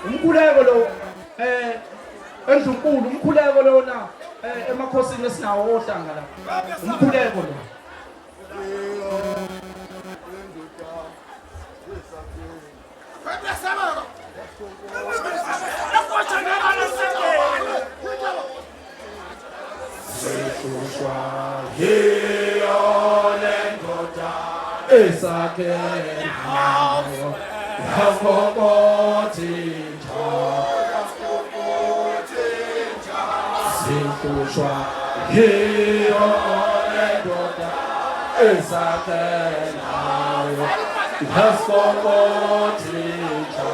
Umkhuleko lo endlunkulu umkhuleko lona emakhosini esinawo ohlanga la umkhuleko lo esake Sintushwa hiyo lendoda esakenayo haskokoticha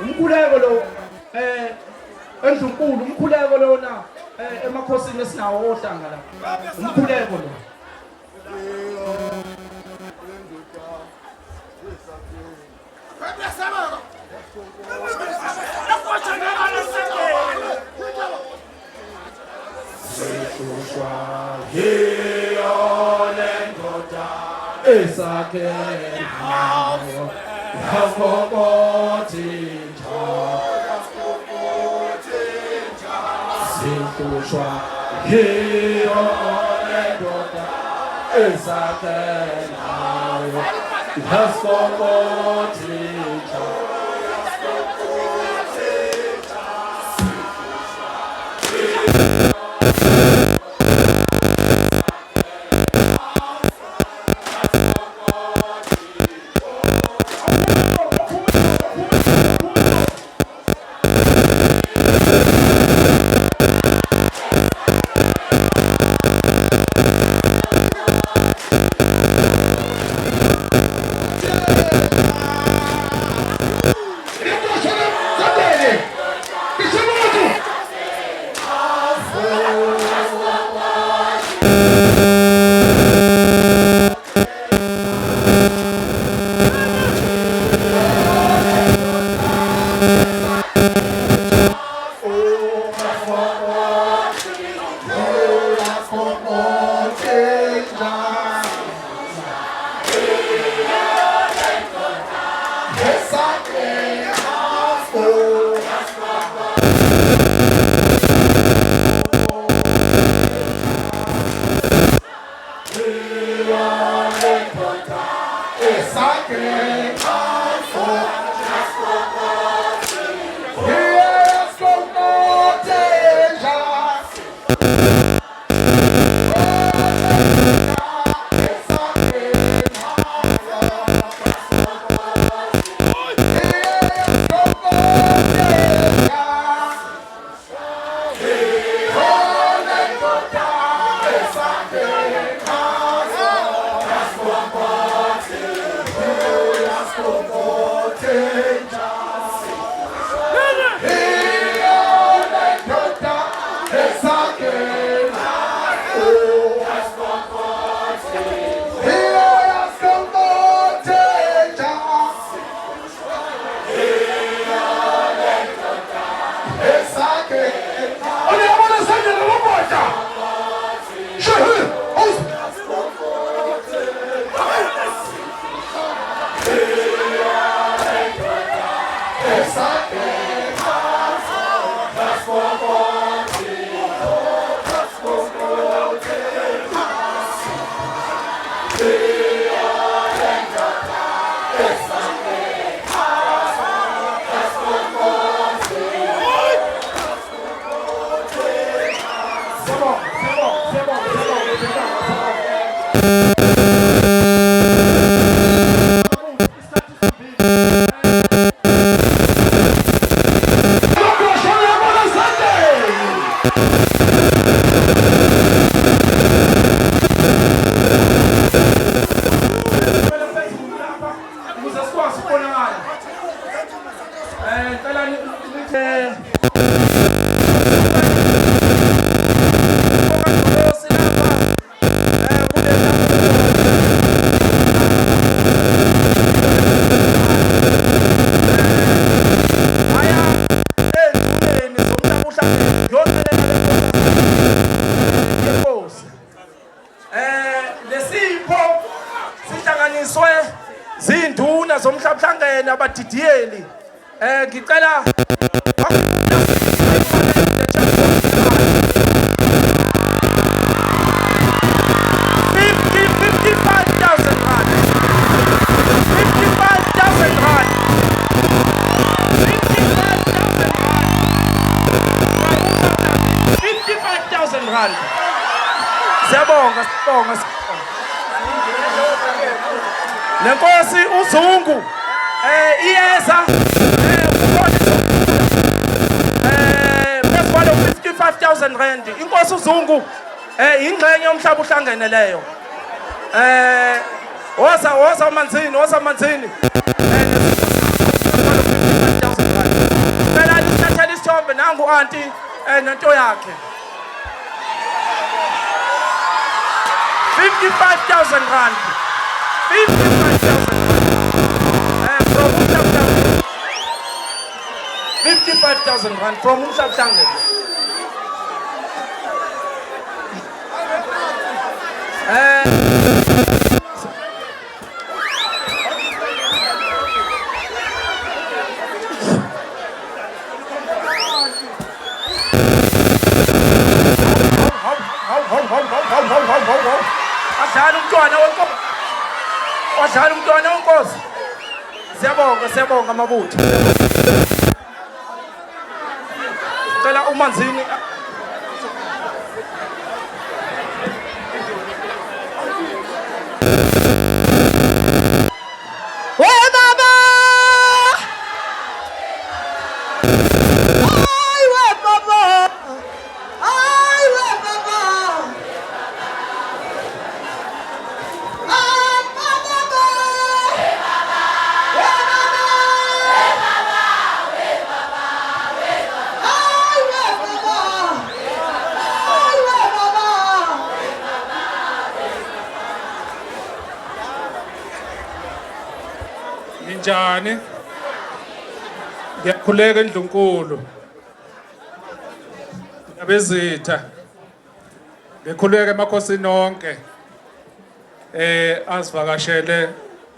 umkhuleko lo endlunkulu umkhuleko lona emakhosini esinawo ohlanga la umkhuleko lo esakenayo Sintushwa hiyo lendoda esakenayo zinduna zomhlabuhlangene abadidiyeli ngicela 55,000 rand 55,000 rand 55,000 rand. Siyabonga. Nenkosi uZungu iyeza before 55,000 rand. Inkosi uZungu ingxenye yomhlabuhlangene leyo. Woza manzini. Phela isithathela isithombe nangu aunty nento yakhe. 55,000 rand. 55,000 from Umhlabuhlangene. 55,000 rand from Umhlabuhlangene. Adlala umntwana wenkomo. Wadlala umntwana wenkosi. Siyabonga mabutho. Cela umanzini. Njani ngiyakhuleka endlunkulu abezitha ngikhuleka emakhosini onke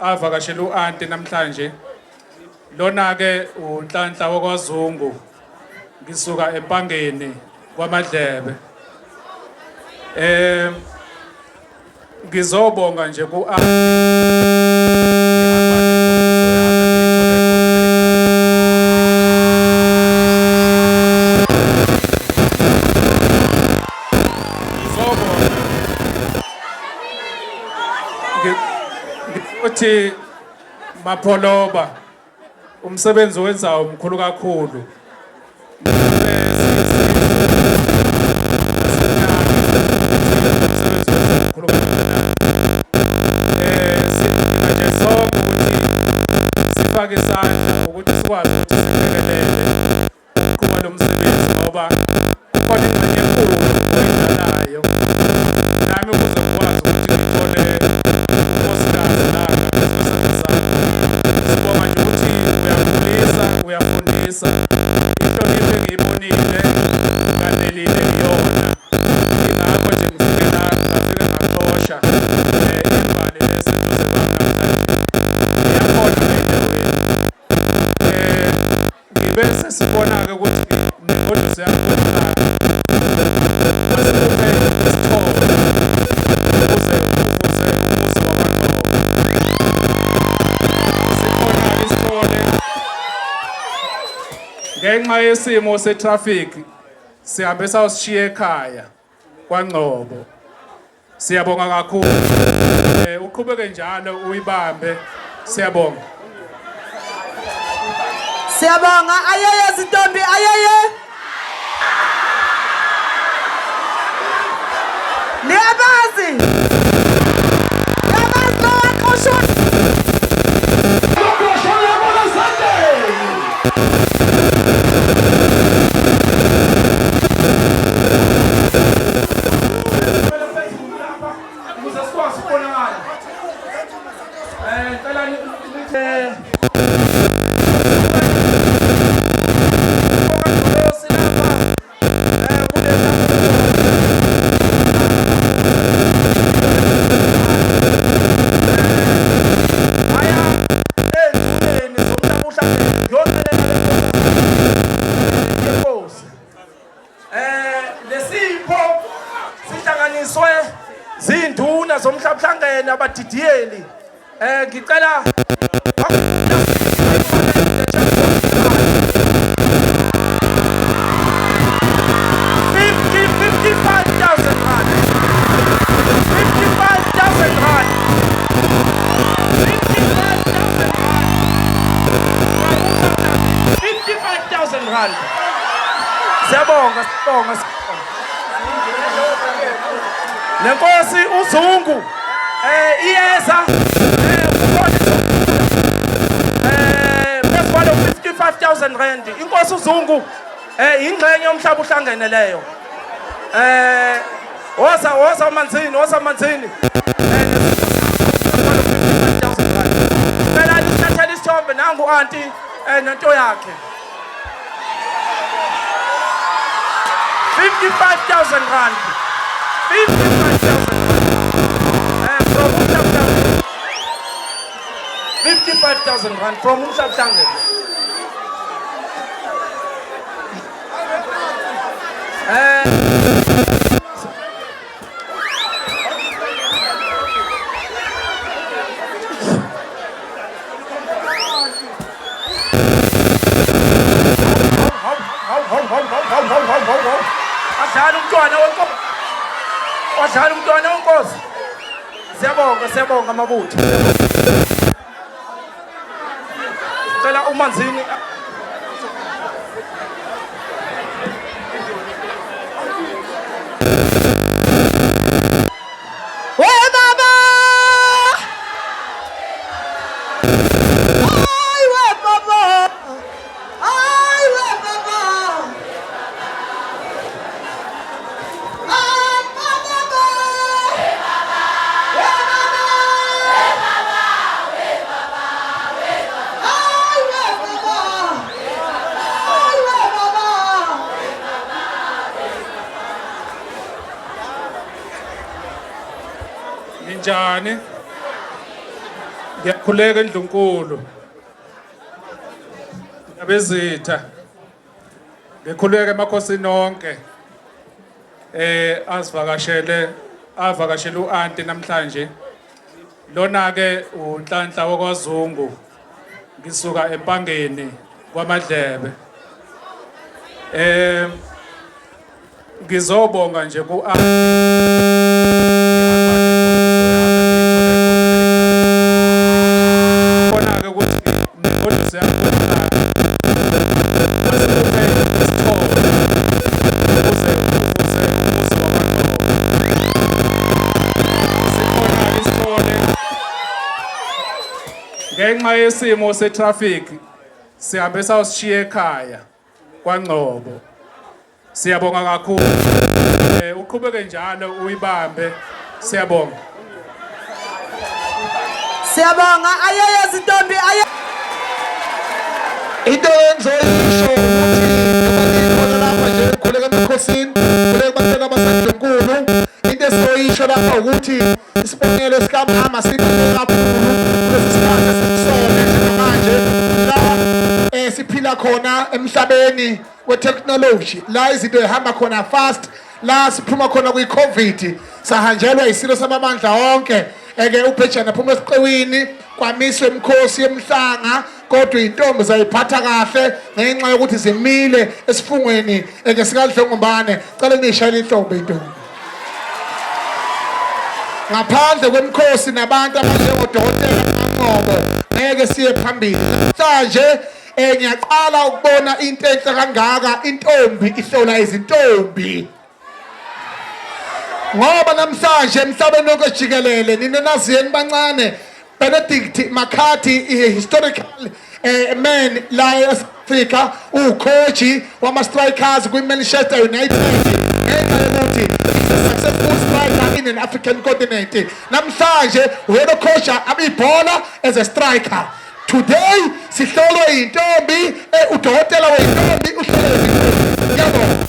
avakashele uanti namhlanje lona ke uNhlanhla wakwaZungu ngisuka empangeni kwamadlebe ngizobonga nje uthi mapholoba umsebenzi wenzayo umkhulu kakhulu sifake isandla ukuthi sikwazi ukuthi siphelelele kuba lo msebenzi ngoba khona ingxenye enkulu oyidlalayo nami ukuze ngikwazi ukuthi ngithole unkosikazi lana sibonga nje ukuthi uyafundisa inhlonipho engiyibonile kanelile iyona ingakho nje ngifike ngaxosha imbali leseduze kwami namhlanje iyakhona ngibe sesibona-ke ukuthi imfundiso yami ngenxa yesimo setraffic sihambe sawusishiya ekhaya kwaNgcobo. Siyabonga kakhulu. Uqhubeke njalo uyibambe. Siyabonga. Siyabonga ayeye zintombi ayeye. Niyabazi. Niyabazi lo waqoshwa. Zinduna zomhlabuhlangene abadidiyeli ngicela 55,000 rand 55,000 rand 55,000 rand. Siyabonga. Nenkosi uZungu iyeza besibalo 55,000 rand. Inkosi uZungu ingxenye yomhlabuhlangene leyo. Woza manzini. Phela isithathela isithombe nangu auntie nento yakhe. 55,000 rand. 55,000 from Umhlabuhlangene. 55,000 rand from Umhlabuhlangene. umntwana wenkosi. Wadlala umntwana wenkosi. Siyabonga mabutho. Cela umanzini. Njani? Ngiyakhuleka eNdlunkulu. Abezitha. Ngikhuleka emakhosini onke. Avakashele uanti namhlanje. Lona ke uNhlanhla wakwaZungu. Ngisuka empangeni kwaMadlebe. Ngizobonga nje ngenxa yesimo setraffic sihambe sawushiya ekhaya kwaNgcobo. Siyabonga kakhulu. Uqhubeke njalo uyibambe. Siyabonga. Siyabonga ayeye izintombi aye. Into engizoyisho ukuthi ngikhona lapha nje ngikhuleka emakhosini, ngikhuleka kubantu abaseNdlunkulu. Into esizoyisho lapha ukuthi isibonelo sikamama sikhulu kakhulu kulesi sikhathi esisona njengamanje la siphila khona emhlabeni we-technology, la izinto zihamba khona fast, la siphuma khona kwi-COVID, sahanjelwa isilo samamandla onke. Ubhejana phuma esiqewini kwamiswe imkhosi yemhlanga, kodwa intombi zayiphatha kahle ngenxa yokuthi zimile esifungweni sikaDlongombane. Cela nishayele intombi intombi. Ngaphandle kwemkhosi nabantu abanjengodokotela noMngcobo ngeke siye phambili. Namhlanje ngiyaqala ukubona into enhle kangaka, intombi ihlola izintombi. Ngoba namhlanje emhlabeni wonke jikelele ninenaziyeni bancane Benedict McCarthy historical man la eAfrika, ucoach wama-strikers kwi-Manchester United. Ngenxa yokuthi he's a successful striker in an African continent. Namhlanje uyena coach abibhola as a striker. Today sihlolwe intombi, udokotela weintombi uhlole izintombi. Ngiyabonga.